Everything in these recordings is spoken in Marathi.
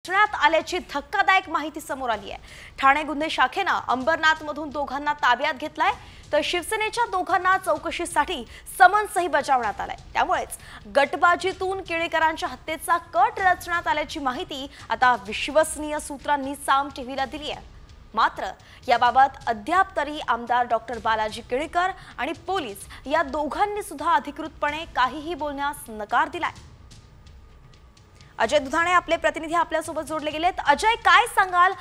रचण्यात आल्याची धक्कादायक माहिती समोर आली आहे। ठाणे गुन्हे शाखेने अंबरनाथमधून दोघांना ताब्यात घेतलाय, तर शिवसेनेच्या दोघांना चौकशीसाठी समन्सही बजावण्यात आलाय। त्यामुळेच गटबाजीतून केळेकरांच्या हत्येचा कट रचण्यात आल्याची माहिती आता विश्वसनीय सूत्रांनी साम टीव्हीला दिली आहे। मात्र याबाबत अद्याप तरी आमदार डॉक्टर बालाजी केळेकर आणि पोलीस या दोघांनी सुद्धा अधिकृतपणे काहीही बोलण्यास नकार दिलाय। अजय दुधाणे आपले प्रतिनिधी आपल्या सोबत जोडले गेलेत। अजय, काय सांगाल?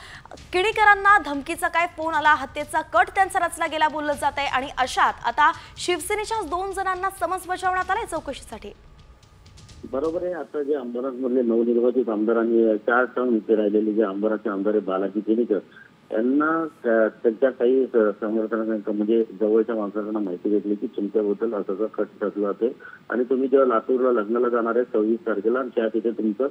केळेकरांना धमकीचा काय फोन आला, हत्येचा कट त्यांचा रचला गेला बोललं जात आहे, आणि अशात आता शिवसेनेच्या 2 जणांना समन्स बजावण्यात आले चौकशीसाठी। बरोबर आहे। आता जे अंबरनाथ मधले नवनिर्वाचित आमदारांनी 4 टर्म इथे राहिलेले जे अंबरनाथचे आमदार बालाजी केळेकर यांना त्यांच्या काही समर्थकांना म्हणजे जवळच्या माणसांना माहिती घेतली की तुमच्याबद्दल असा कट रचला जाते आणि तुम्ही जेव्हा लातूरला लग्नाला जाणार आहे 26 तारखेला आणि त्या तिथे तुमचा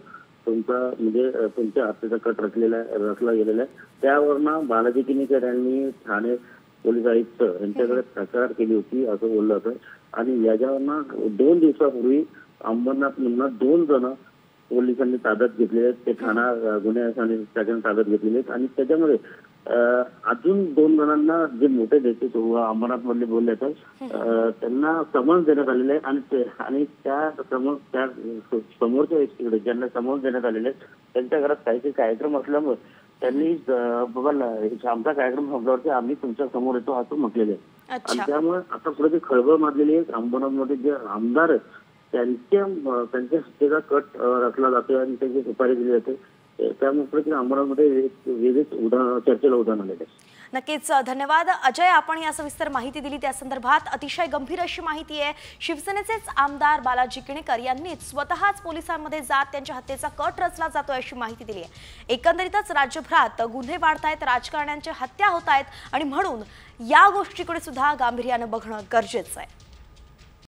म्हणजे तुमच्या हत्येचा कट रचला गेलेला आहे। त्यावरनं बालाजी केळेकर यांनी ठाणे पोलीस आयुक्त यांच्याकडे तक्रार केली होती असं बोललं होतं। आणि याच्यावरनं 2 दिवसापूर्वी अंबरनाथ मधून 2 जण पोलिसांनी ताब्यात घेतलेले आहेत। ते ठाणा गुन्हे शाखेने ताब्यात घेतलेले आहेत आणि त्याच्यामध्ये अजून 2 जणांना जे मोठे देते अंबरनाथ मधले बोलले तर त्यांना समन्स देण्यात आलेले आहे आणि त्या समोरच्या व्यक्तीकडे ज्यांना समन्स देण्यात आलेले आहेत त्यांच्या घरात काही कार्यक्रम असल्यामुळे त्यांनी बाबा आमचा कार्यक्रम संपल्यावरती आम्ही तुमच्या समोर येतो असं म्हटलेले आहे। आणि त्यामुळे आता पुढे जी खळबळ माजलेली आहे अंबरनाथ मध्ये जे आमदार आहेत त्यांच्या हत्येचा कट रचला जातोय आणि त्यांची सुपारी दिली जाते। त्यामुळे अंबरनाथमध्ये वेगळीच चर्चेला उदाहरण आलेले आहे। नक्कीच धन्यवाद अजय, आपण या सविस्तर माहिती दिली त्या संदर्भात। अतिशय गंभीर अशी माहिती आहे। शिवसेनेचेच आमदार बालाजी केळेकर यांनी स्वतःच पोलिसांमध्ये जात त्यांच्या हत्येचा कट रचला जातोय अशी माहिती दिली आहे। एकंदरीतच राज्यभरात गुन्हे वाढतायत, राजकारण्यांच्या हत्या होत आहेत आणि म्हणून या गोष्टीकडे सुद्धा गांभीर्याने बघणं गरजेचं आहे।